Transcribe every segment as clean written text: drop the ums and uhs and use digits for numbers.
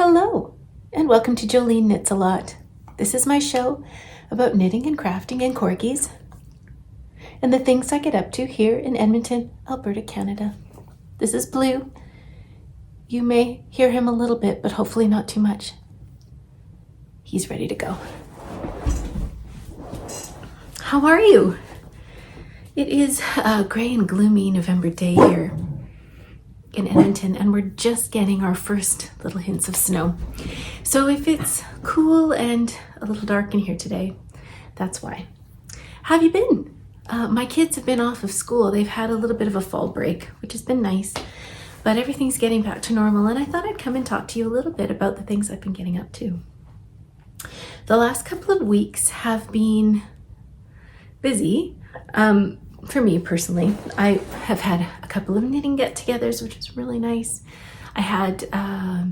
Hello, and welcome to Jolineknitsalot. This is my show about knitting and crafting and corgis, and the things I get up to here in Edmonton, Alberta, Canada. This is Blue. You may hear him a little bit, but hopefully not too much. He's ready to go. How are you? It is a gray and gloomy November day here in Edmonton, and we're just getting our first little hints of snow. So if it's cool and a little dark in here today, that's why. How have you been? My kids have been off of school. They've had a little bit of a fall break, which has been nice, but everything's getting back to normal, and I thought I'd come and talk to you a little bit about the things I've been getting up to. The last couple of weeks have been busy. For me personally, I have had a couple of knitting get-togethers, which is really nice. I had a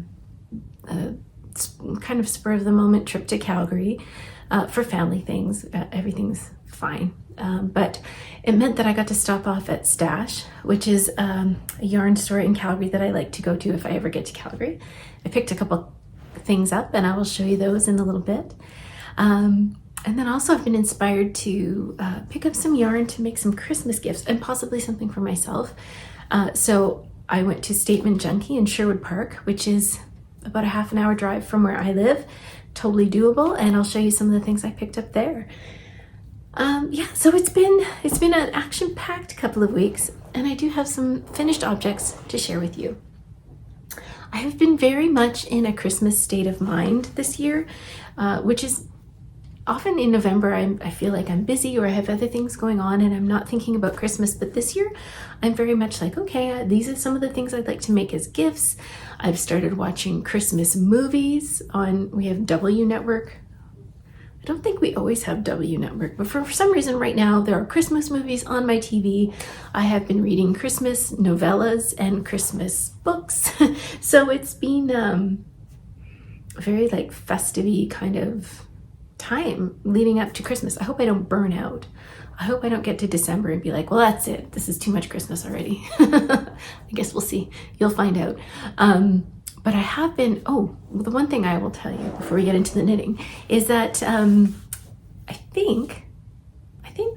kind of spur-of-the-moment trip to Calgary for family things. Everything's fine, but it meant that I got to stop off at Stash, which is a yarn store in Calgary that I like to go to if I ever get to Calgary. I picked a couple things up, and I will show you those in a little bit. And then also I've been inspired to pick up some yarn to make some Christmas gifts and possibly something for myself. So I went to Statement Junkie in Sherwood Park, which is about a half an hour drive from where I live. Totally doable, and I'll show you some of the things I picked up there. So it's been an action-packed couple of weeks, and I do have some finished objects to share with you. I have been very much in a Christmas state of mind this year, which is often in November, I feel like I'm busy or I have other things going on and I'm not thinking about Christmas. But this year, I'm very much like, okay, these are some of the things I'd like to make as gifts. I've started watching Christmas movies we have W Network. I don't think we always have W Network, but for some reason right now, there are Christmas movies on my TV. I have been reading Christmas novellas and Christmas books. So it's been a very like festive-y kind of time leading up to Christmas. I hope I don't burn out. I hope I don't get to December and be like, well, that's it. This is too much Christmas already. I guess we'll see. You'll find out. But I have been, the one thing I will tell you before we get into the knitting is that I think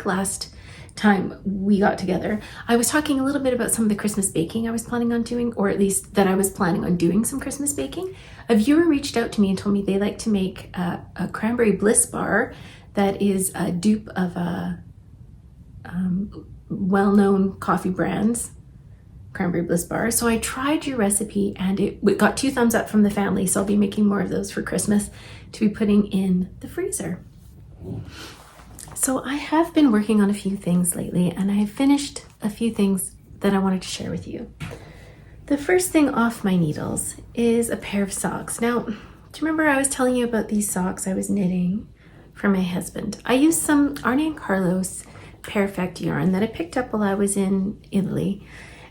last time we got together, I was talking a little bit about some of the Christmas baking I was planning on doing, or at least that I was planning on doing some Christmas baking. A viewer reached out to me and told me they like to make a cranberry bliss bar that is a dupe of a well-known coffee brand's cranberry bliss bar. So I tried your recipe and it got 2 thumbs up from the family. So I'll be making more of those for Christmas to be putting in the freezer. So I have been working on a few things lately, and I have finished a few things that I wanted to share with you. The first thing off my needles is a pair of socks. Now, do you remember I was telling you about these socks I was knitting for my husband? I used some Arne & Carlos Perfect yarn that I picked up while I was in Italy,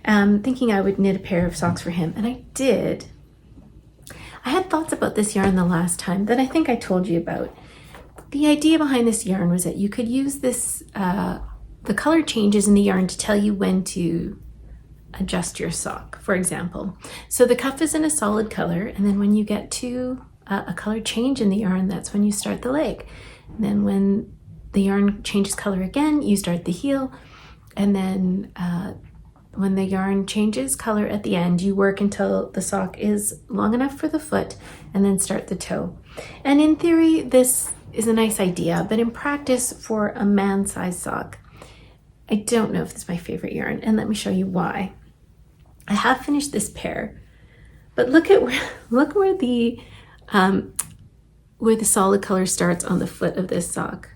thinking I would knit a pair of socks for him, and I did. I had thoughts about this yarn the last time that I think I told you about. The idea behind this yarn was that you could use this, the color changes in the yarn to tell you when to adjust your sock, for example. So the cuff is in a solid color, and then when you get to a color change in the yarn, that's when you start the leg. And then when the yarn changes color again, you start the heel, and then when the yarn changes color at the end, you work until the sock is long enough for the foot, and then start the toe. And in theory, this is a nice idea, but in practice for a man-sized sock, I don't know if this is my favorite yarn, and let me show you why. I have finished this pair, but look where the solid color starts on the foot of this sock.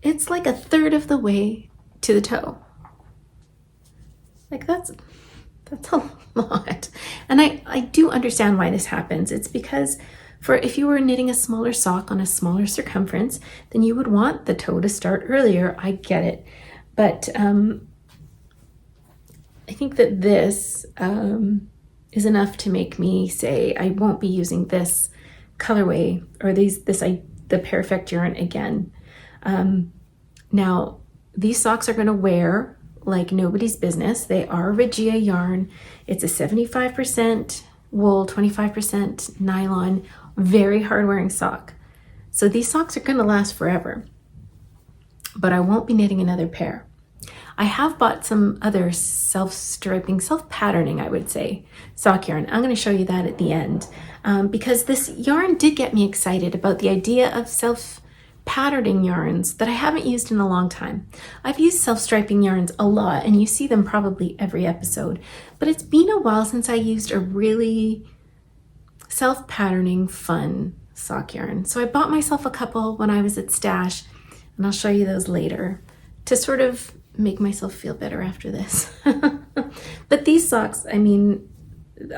It's like a third of the way to the toe. Like that's a lot. And I do understand why this happens. It's because if you were knitting a smaller sock on a smaller circumference, then you would want the toe to start earlier. I get it. But I think that this is enough to make me say I won't be using this colorway or the Perfect yarn again. Now, these socks are going to wear like nobody's business. They are Regia yarn. It's a 75% wool, 25% nylon, very hard wearing sock. So these socks are going to last forever, but I won't be knitting another pair. I have bought some other self-striping, self-patterning, I would say, sock yarn. I'm going to show you that at the end because this yarn did get me excited about the idea of self-patterning yarns that I haven't used in a long time. I've used self-striping yarns a lot, and you see them probably every episode, but it's been a while since I used a really self-patterning, fun sock yarn. So I bought myself a couple when I was at Stash, and I'll show you those later to sort of make myself feel better after this. But these socks, I mean,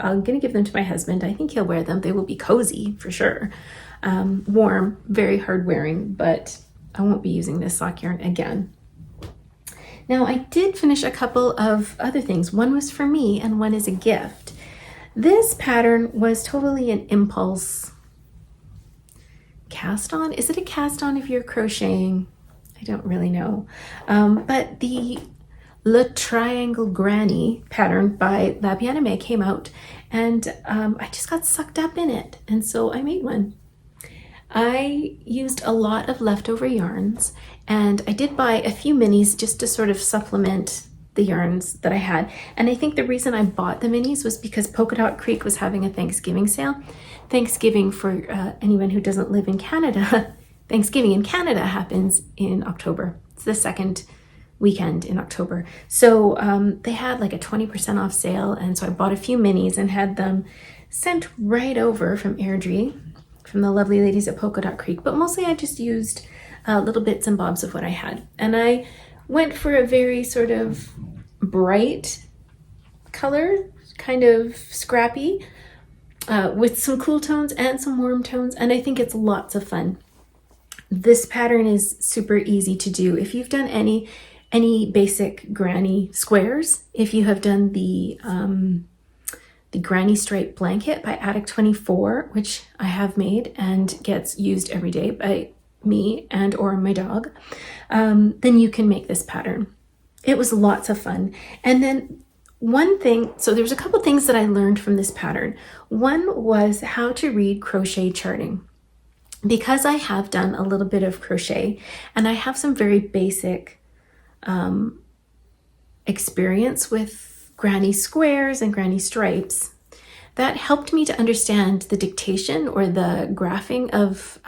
I'm gonna give them to my husband. I think he'll wear them. They will be cozy for sure. Warm, very hard wearing, but I won't be using this sock yarn again. Now I did finish a couple of other things. One was for me and one is a gift. This pattern was totally an impulse cast on. Is it a cast on if you're crocheting? I don't really know. But the Le Triangle Granny pattern by La Bien-Aimée came out, and I just got sucked up in it, and so I made one. I used a lot of leftover yarns, and I did buy a few minis just to sort of supplement the yarns that I had. And I think the reason I bought the minis was because Polka Dot Creek was having a Thanksgiving sale. Thanksgiving, for anyone who doesn't live in Canada, Thanksgiving in Canada happens in October. It's the second weekend in October. So they had like a 20% off sale, and so I bought a few minis and had them sent right over from Airdrie, from the lovely ladies at Polka Dot Creek. But mostly I just used little bits and bobs of what I had. And I went for a very sort of bright color, kind of scrappy, with some cool tones and some warm tones, and I think it's lots of fun. This pattern is super easy to do. If you've done any basic granny squares, if you have done the granny stripe blanket by Attic 24, which I have made and gets used every day by me and or my dog, then you can make this pattern. It was lots of fun. And then one thing, so there's a couple things that I learned from this pattern. One was how to read crochet charting. Because I have done a little bit of crochet and I have some very basic experience with granny squares and granny stripes, that helped me to understand the dictation or the graphing of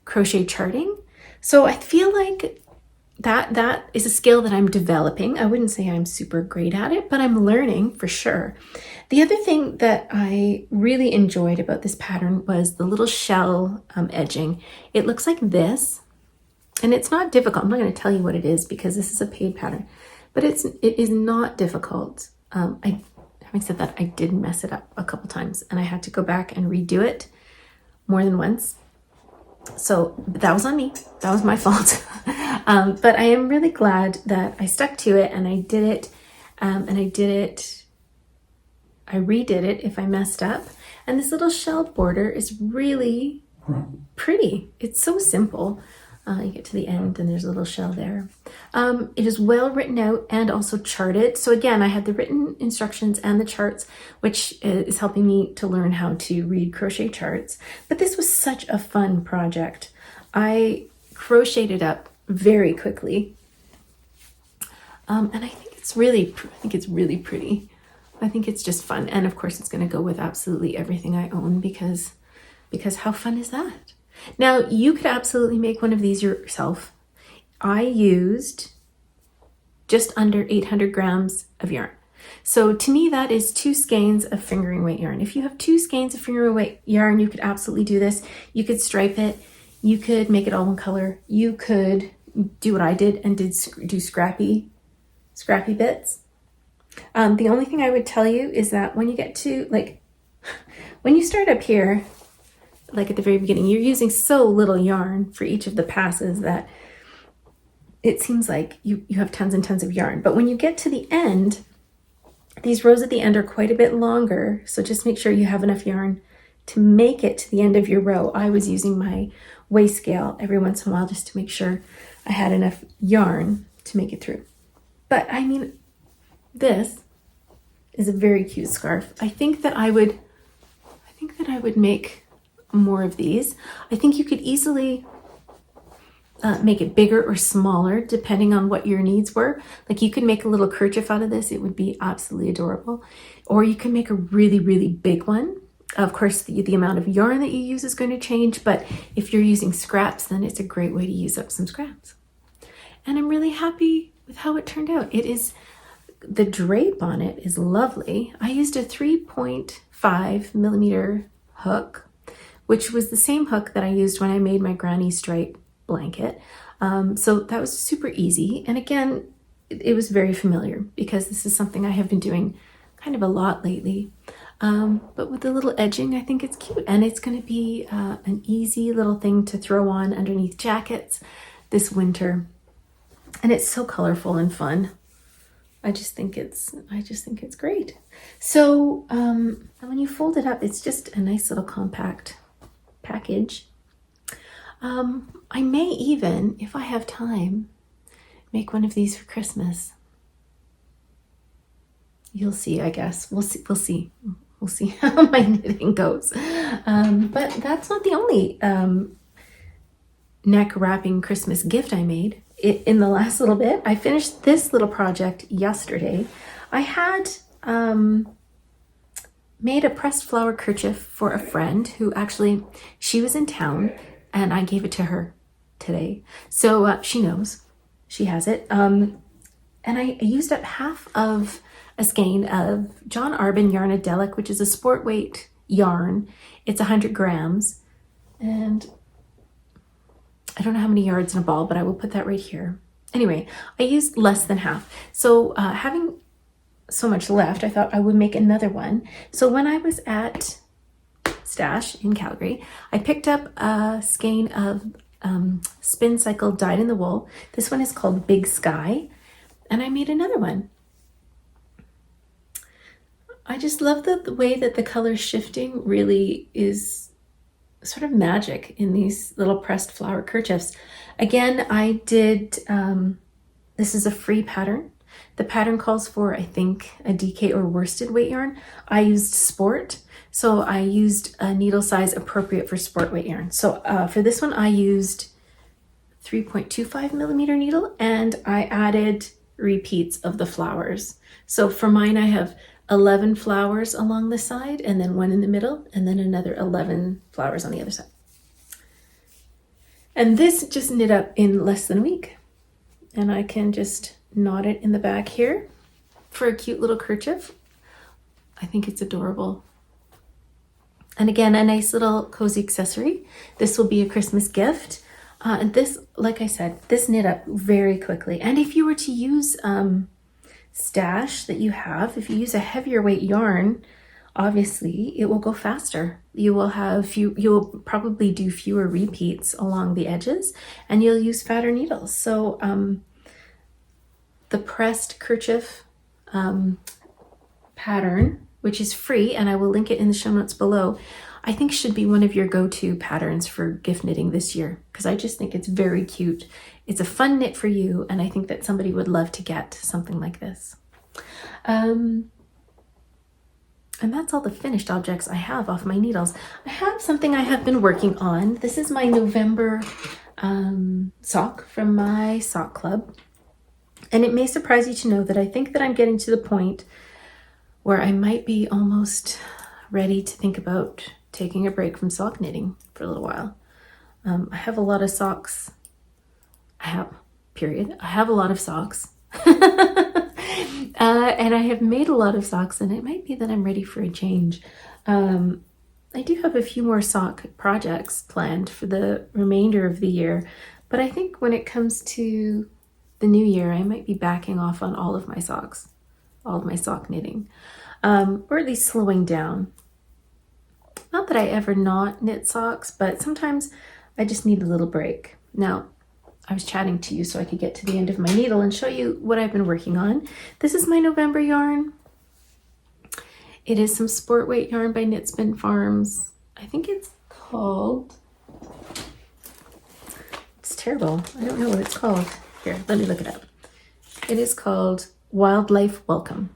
crochet charting. So I feel like that is a skill that I'm developing. I wouldn't say I'm super great at it, but I'm learning for sure. The other thing that I really enjoyed about this pattern was the little shell edging. It looks like this, and it's not difficult. I'm not going to tell you what it is because this is a paid pattern, but it is not difficult. Having said that, I did mess it up a couple times, and I had to go back and redo it more than once. So that was on me. That was my fault. But I am really glad that I stuck to it and I did it. I redid it if I messed up. And this little shell border is really pretty. It's so simple. You get to the end and there's a little shell there. It is well written out and also charted. So again, I had the written instructions and the charts, which is helping me to learn how to read crochet charts. But this was such a fun project. I crocheted up very quickly. And I think it's really pretty. I think it's just fun. And of course it's going to go with absolutely everything I own because how fun is that? Now, you could absolutely make one of these yourself. I used just under 800 grams of yarn. So to me, that is 2 skeins of fingering weight yarn. If you have 2 skeins of fingering weight yarn, you could absolutely do this. You could stripe it. You could make it all one color. You could do what I did and do scrappy bits. The only thing I would tell you is that when you get to, when you start up here, like at the very beginning, you're using so little yarn for each of the passes that it seems like you have tons and tons of yarn. But when you get to the end, these rows at the end are quite a bit longer. So just make sure you have enough yarn to make it to the end of your row. I was using my weigh scale every once in a while just to make sure I had enough yarn to make it through. But I mean, this is a very cute scarf. I think that I would make more of these. I think you could easily make it bigger or smaller depending on what your needs were. Like you could make a little kerchief out of this. It would be absolutely adorable. Or you can make a really, really big one. Of course, the amount of yarn that you use is going to change, but if you're using scraps, then it's a great way to use up some scraps. And I'm really happy with how it turned out. The drape on it is lovely. I used a 3.5 millimeter hook, which was the same hook that I used when I made my granny stripe blanket. So that was super easy. And again, it was very familiar because this is something I have been doing kind of a lot lately. But with the little edging, I think it's cute. And it's going to be an easy little thing to throw on underneath jackets this winter. And it's so colorful and fun. I just think it's great. So when you fold it up, it's just a nice little compact package. I may even, if I have time, make one of these for Christmas. You'll see, I guess. We'll see. We'll see how my knitting goes. But that's not the only neck wrapping Christmas gift I made. In the last little bit, I finished this little project yesterday. I had made a pressed flower kerchief for a friend who actually, she was in town and I gave it to her today. So she knows, she has it. And I used up half of a skein of John Arbon Yarnadelic, which is a sport weight yarn. It's 100 grams. And I don't know how many yards in a ball, but I will put that right here. Anyway, I used less than half. So having so much left, I thought I would make another one. So when I was at Stash in Calgary, I picked up a skein of Spin Cycle dyed in the wool. This one is called Big Sky, and I made another one. I just love the way that the color shifting really is sort of magic in these little pressed flower kerchiefs. Again, I did, this is a free pattern. The pattern calls for, I think, a DK or worsted weight yarn. I used sport, so I used a needle size appropriate for sport weight yarn. So for this one, I used 3.25 millimeter needle, and I added repeats of the flowers. So for mine, I have 11 flowers along the side, and then one in the middle, and then another 11 flowers on the other side. And this just knit up in less than a week. And I can just knot it in the back here for a cute little kerchief. I think it's adorable. And again, a nice little cozy accessory. This will be a Christmas gift. And this, like I said, this knit up very quickly. And if you were to use Stash that you have, if you use a heavier weight yarn, obviously it will go faster. You will probably do fewer repeats along the edges, and you'll use fatter needles. So the pressed kerchief pattern, which is free, and I will link it in the show notes below, I think should be one of your go-to patterns for gift knitting this year, because I just think it's very cute. It's a fun knit for you, and I think that somebody would love to get something like this. And that's all the finished objects I have off my needles. I have something I have been working on. This is my November sock from my sock club. And it may surprise you to know that I think that I'm getting to the point where I might be almost ready to think about taking a break from sock knitting for a little while. I have a lot of socks. I have a lot of socks. And I have made a lot of socks, and it might be that I'm ready for a change. I do have a few more sock projects planned for the remainder of the year, but I think when it comes to the new year, I might be backing off on all of my socks, all of my sock knitting, or at least slowing down. Not that I ever not knit socks, but sometimes I just need a little break. Now, I was chatting to you so I could get to the end of my needle and show you what I've been working on. This is my November yarn. It is some sport weight yarn by Knit Spin Farms. I think it's called, it's terrible. I don't know what it's called. Here, let me look it up. It is called Wildlife Welcome.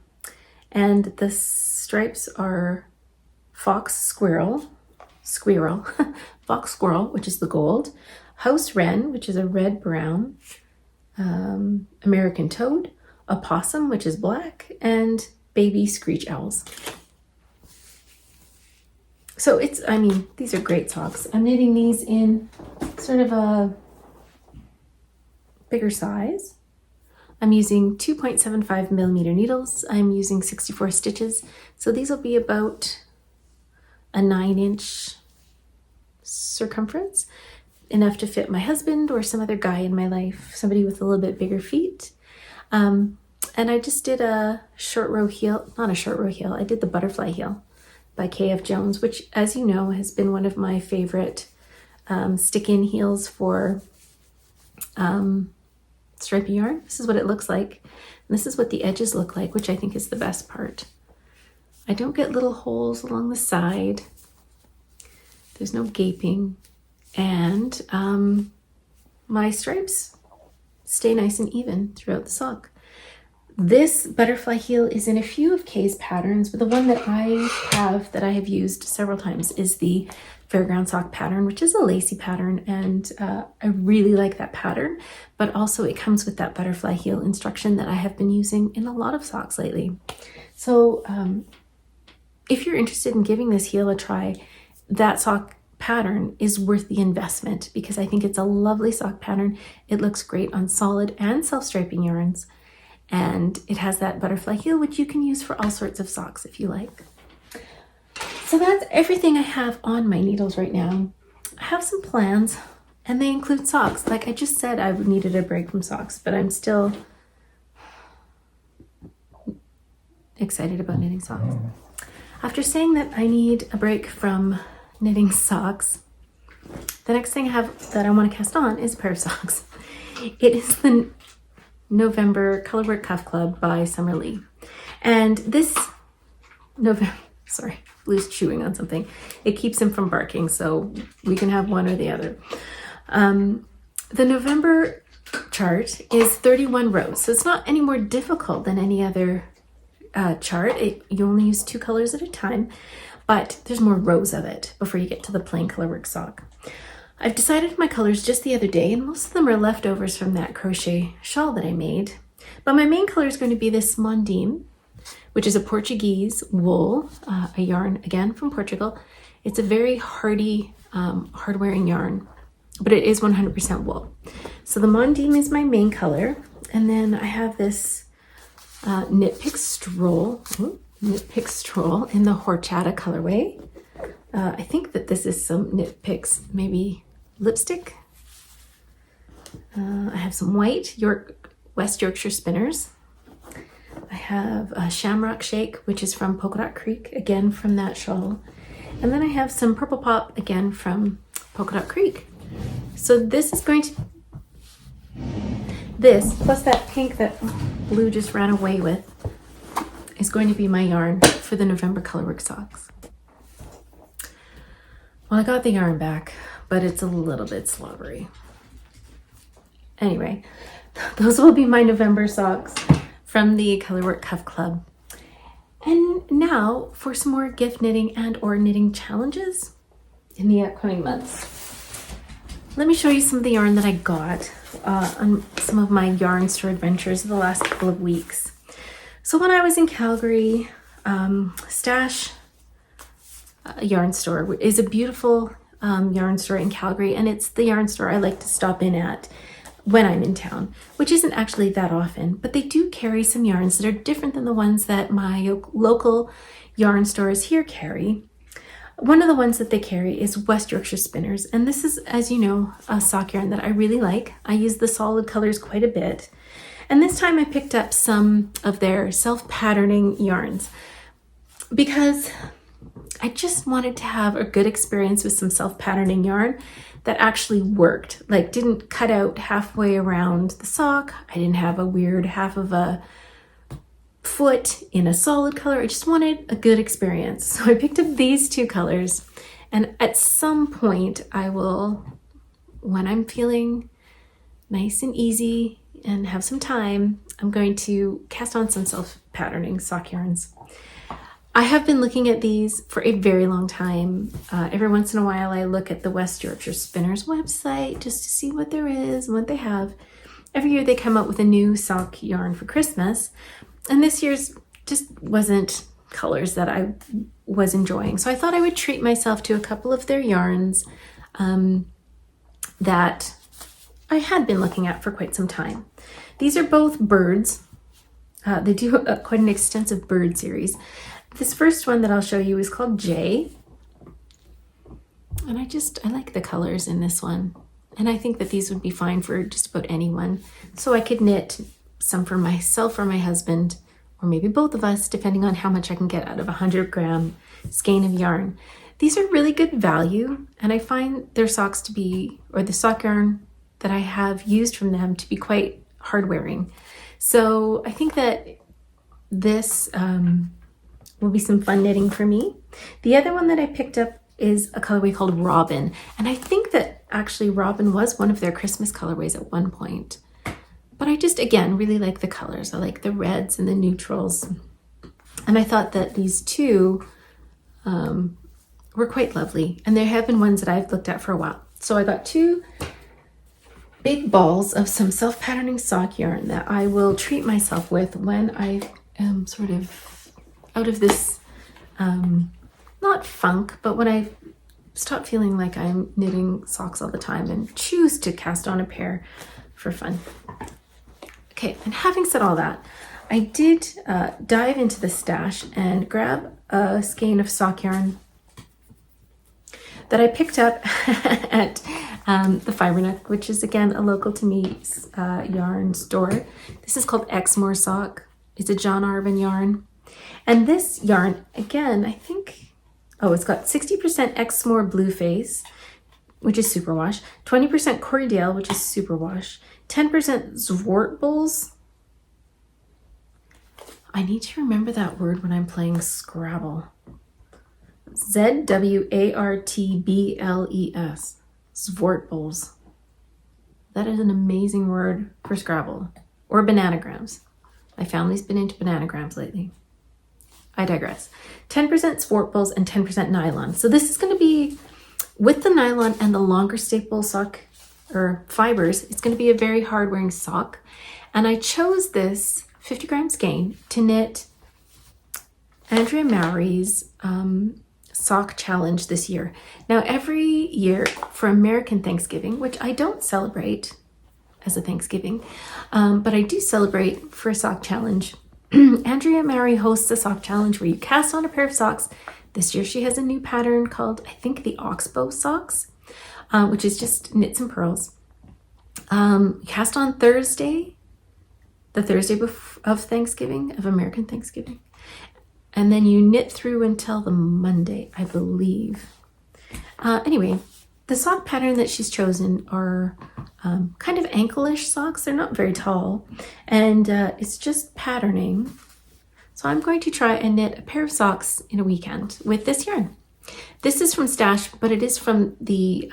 and the stripes are fox squirrel, fox squirrel, which is the gold, house wren, which is a red brown, American toad, opossum, which is black, and baby screech owls. So these are great socks. I'm knitting these in sort of a bigger size. I'm using 2.75 millimeter needles. I'm using 64 stitches. So these will be about a 9-inch circumference, enough to fit my husband or some other guy in my life, somebody with a little bit bigger feet. And I just did a short row heel, not a short row heel, I did the butterfly heel by K.F. Jones, which, as you know, has been one of my favorite stick-in heels for stripy yarn. This is what it looks like. And this is what the edges look like, which I think is the best part. I don't get little holes along the side. There's no gaping. And my stripes stay nice and even throughout the sock. This butterfly heel is in a few of Kay's patterns, but the one that I have used several times is the Fairground sock pattern, which is a lacy pattern, and I really like that pattern, but also it comes with that butterfly heel instruction that I have been using in a lot of socks lately. So if you're interested in giving this heel a try, that sock pattern is worth the investment because I think it's a lovely sock pattern. It looks great on solid and self-striping yarns, and it has that butterfly heel, which you can use for all sorts of socks if you like. So that's everything I have on my needles right now. I have some plans, and they include socks. Like I just said, I needed a break from socks, but I'm still excited about knitting socks. After saying that I need a break from knitting socks, the next thing I have that I want to cast on is a pair of socks. It is the November Colorwork Cuff Club by Summer Lee. And this November, sorry, Blue's chewing on something. It keeps him from barking, so we can have one or the other. The November chart is 31 rows, so it's not any more difficult than any other chart. You only use 2 colors at a time, but there's more rows of it before you get to the plain colorwork sock. I've decided my colors just the other day, and most of them are leftovers from that crochet shawl that I made. But my main color is going to be this Mondim, which is a Portuguese wool, a yarn again from Portugal. It's a very hardy, hard-wearing yarn, but it is 100% wool. So the Mondim is my main color, and then I have this Knit Pick Stroll in the Horchata colorway. I think that this is some Knit Picks, maybe lipstick. I have some white West Yorkshire spinners. I have a Shamrock Shake, which is from Polka Dot Creek, again from that shawl. And then I have some Purple Pop, again from Polka Dot Creek. So this is going to, this plus that pink that Blue just ran away with is going to be my yarn for the November Colorwork socks. Well, I got the yarn back, but it's a little bit slobbery. Anyway, those will be my November socks from the Colorwork Cuff Club. And now for some more gift knitting and or knitting challenges in the upcoming months. Let me show you some of the yarn that I got on some of my yarn store adventures the last couple of weeks. So when I was in Calgary, Stash yarn store is a beautiful yarn store in Calgary, and it's the yarn store I like to stop in at when I'm in town, which isn't actually that often, but they do carry some yarns that are different than the ones that my local yarn stores here carry. One of the ones that they carry is West Yorkshire Spinners, and this is, as you know, a sock yarn that I really like. I use the solid colors quite a bit, and this time I picked up some of their self-patterning yarns because I just wanted to have a good experience with some self-patterning yarn that actually worked, like didn't cut out halfway around the sock. I didn't have a weird half of a foot in a solid color. I just wanted a good experience. So I picked up these 2 colors, and at some point I will, when I'm feeling nice and easy and have some time, I'm going to cast on some self-patterning sock yarns. I have been looking at these for a very long time. Every once in a while I look at the West Yorkshire Spinners website just to see what there is and what they have. Every year they come out with a new sock yarn for Christmas, and this year's just wasn't colors that I was enjoying. So I thought I would treat myself to a couple of their yarns that I had been looking at for quite some time. These are both birds. They do quite an extensive bird series. This first one that I'll show you is called Jay. And I like the colors in this one. And I think that these would be fine for just about anyone. So I could knit some for myself or my husband, or maybe both of us, depending on how much I can get out of a 100-gram skein of yarn. These are really good value, and I find their socks to be, or the sock yarn that I have used from them, to be quite hard wearing. So I think that this will be some fun knitting for me. The other one that I picked up is a colorway called Robin. And I think that actually Robin was one of their Christmas colorways at one point. But I just, again, really like the colors. I like the reds and the neutrals. And I thought that these two were quite lovely. And there have been ones that I've looked at for a while. So I got two big balls of some self-patterning sock yarn that I will treat myself with when I am sort of out of this, not funk, but when I stop feeling like I'm knitting socks all the time and choose to cast on a pair for fun. Okay, and having said all that, I did dive into the stash and grab a skein of sock yarn that I picked up at the Fiber Nook, which is again a local to me yarn store. This is called Exmoor Sock. It's a John Arvin yarn. And this yarn, again, I think, it's got 60% Exmoor Blue Face, which is superwash, 20% Corriedale, which is superwash, 10% Zwartbles. I need to remember that word when I'm playing Scrabble. Zwartbles. Zwartbles. That is an amazing word for Scrabble. Or bananagrams. My family's been into bananagrams lately. I digress. 10% Zwartbles and 10% nylon. So this is going to be, with the nylon and the longer staple sock or fibers, it's going to be a very hard wearing sock. And I chose this 50-gram skein to knit Andrea Mowry's sock challenge this year. Now every year for American Thanksgiving, which I don't celebrate as a Thanksgiving, but I do celebrate for a sock challenge, Andrea Mowry hosts a sock challenge where you cast on a pair of socks. This year she has a new pattern called, I think, the Oxbow socks, which is just knits and purls. Cast on Thursday, the Thursday of Thanksgiving, of American Thanksgiving. And then you knit through until the Monday, I believe. Anyway, the sock pattern that she's chosen are kind of ankle-ish socks. They're not very tall, and it's just patterning. So I'm going to try and knit a pair of socks in a weekend with this yarn. This is from Stash, but it is from the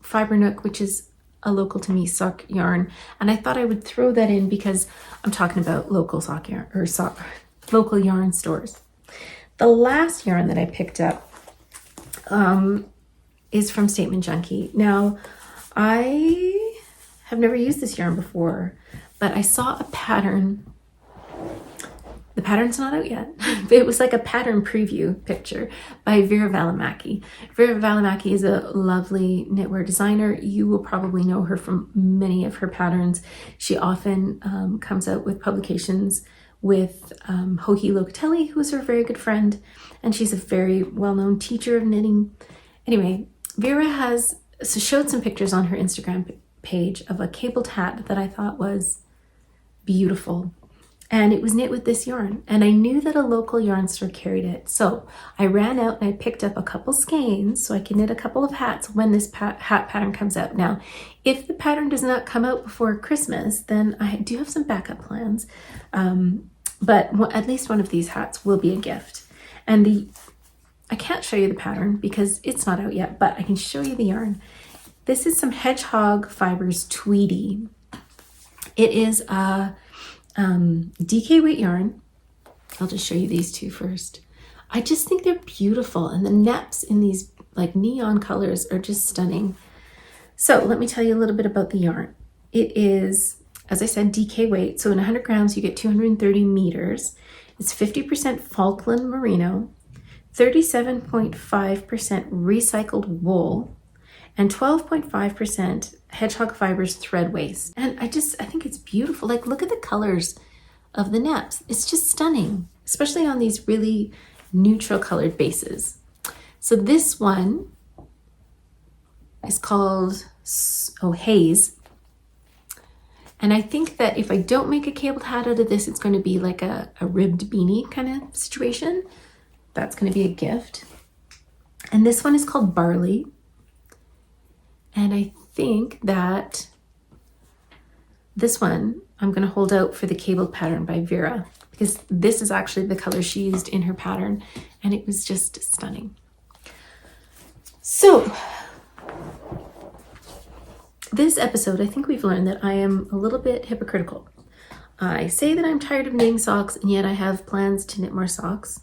Fiber Nook, which is a local to me sock yarn. And I thought I would throw that in because I'm talking about local sock yarn, or local yarn stores. The last yarn that I picked up is from Statement Junkie. Now, I have never used this yarn before, but I saw a pattern. The pattern's not out yet. It was like a pattern preview picture by Vera Valimaki. Vera Valimaki is a lovely knitwear designer. You will probably know her from many of her patterns. She often comes out with publications with Hoki Locatelli, who is her very good friend, and she's a very well-known teacher of knitting. Anyway, Vera showed some pictures on her Instagram page of a cabled hat that I thought was beautiful. And it was knit with this yarn. And I knew that a local yarn store carried it. So I ran out and I picked up a couple skeins so I can knit a couple of hats when this hat pattern comes out. Now, if the pattern does not come out before Christmas, then I do have some backup plans. But at least one of these hats will be a gift. And I can't show you the pattern because it's not out yet, but I can show you the yarn. This is some Hedgehog Fibers Tweedy. It is a DK weight yarn. I'll just show you these two first. I just think they're beautiful, and the neps in these like neon colors are just stunning. So let me tell you a little bit about the yarn. It is, as I said, DK weight. So in 100 grams, you get 230 meters. It's 50% Falkland merino, 37.5% recycled wool, and 12.5% hedgehog fibers thread waste. And I think it's beautiful. Like, look at the colors of the neps. It's just stunning, especially on these really neutral colored bases. So this one is called Haze. And I think that if I don't make a cabled hat out of this, it's going to be like a ribbed beanie kind of situation. That's going to be a gift. And this one is called Barley. And I think that this one I'm going to hold out for the cabled pattern by Vera, because this is actually the color she used in her pattern, and it was just stunning. So this episode, I think we've learned that I am a little bit hypocritical. I say that I'm tired of knitting socks, and yet I have plans to knit more socks.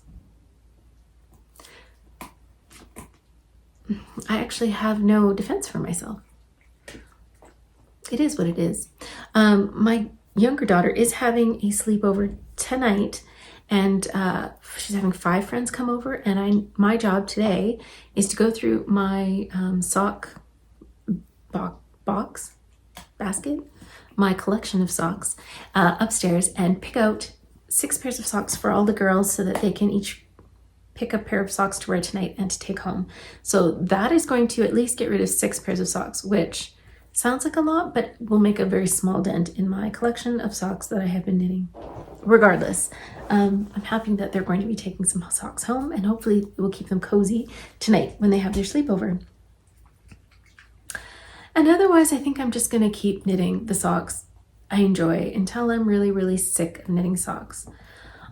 I actually have no defense for myself. It is what it is. My younger daughter is having a sleepover tonight, and she's having 5 friends come over, and my job today is to go through my sock basket, my collection of socks upstairs, and pick out 6 pairs of socks for all the girls so that they can each pick a pair of socks to wear tonight and to take home. So that is going to at least get rid of 6 pairs of socks, which sounds like a lot, but will make a very small dent in my collection of socks that I have been knitting. Regardless, I'm happy that they're going to be taking some socks home, and hopefully it will keep them cozy tonight when they have their sleepover. And otherwise, I think I'm just going to keep knitting the socks I enjoy until I'm really, really sick of knitting socks.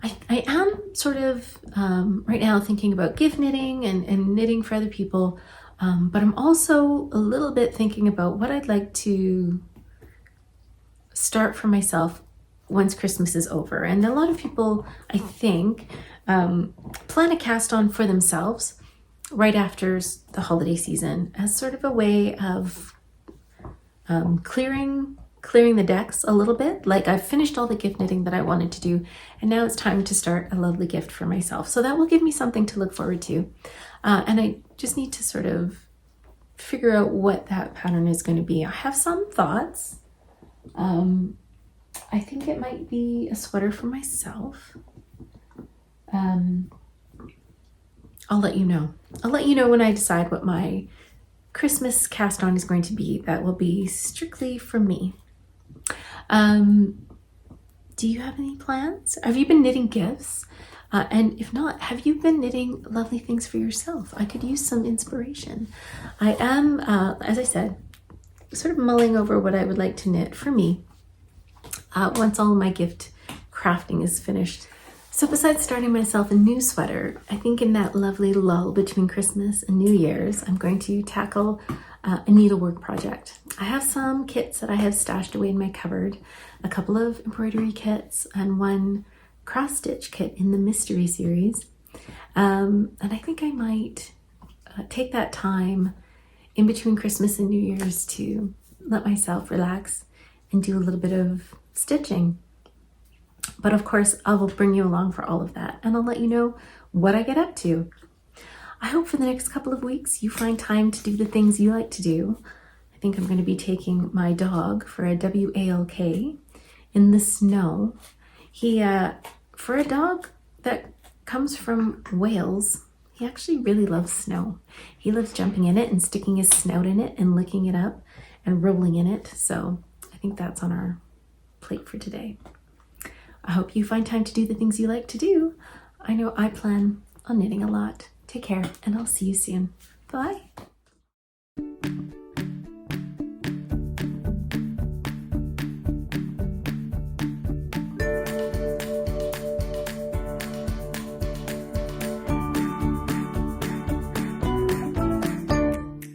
I am sort of right now thinking about gift knitting and knitting for other people, but I'm also a little bit thinking about what I'd like to start for myself once Christmas is over. And a lot of people, I think, plan a cast on for themselves right after the holiday season as sort of a way of clearing the decks a little bit. Like, I've finished all the gift knitting that I wanted to do, and now it's time to start a lovely gift for myself. So that will give me something to look forward to. And I just need to sort of figure out what that pattern is going to be. I have some thoughts. I think it might be a sweater for myself. I'll let you know. I'll let you know when I decide what my Christmas cast on is going to be. That will be strictly for me. Do you have any plans? Have you been knitting gifts? And if not, have you been knitting lovely things for yourself? I could use some inspiration. I am, as I said, sort of mulling over what I would like to knit for me once all my gift crafting is finished. So besides starting myself a new sweater, I think in that lovely lull between Christmas and New Year's, I'm going to tackle a needlework project. I have some kits that I have stashed away in my cupboard, a couple of embroidery kits and one cross-stitch kit in the Mystery series. And I think I might take that time in between Christmas and New Year's to let myself relax and do a little bit of stitching. But of course, I will bring you along for all of that, and I'll let you know what I get up to. I hope for the next couple of weeks you find time to do the things you like to do. I think I'm going to be taking my dog for a walk in the snow. He, for a dog that comes from Wales, he actually really loves snow. He loves jumping in it and sticking his snout in it and licking it up and rolling in it. So I think that's on our plate for today. I hope you find time to do the things you like to do. I know I plan on knitting a lot. Take care, and I'll see you soon. Bye.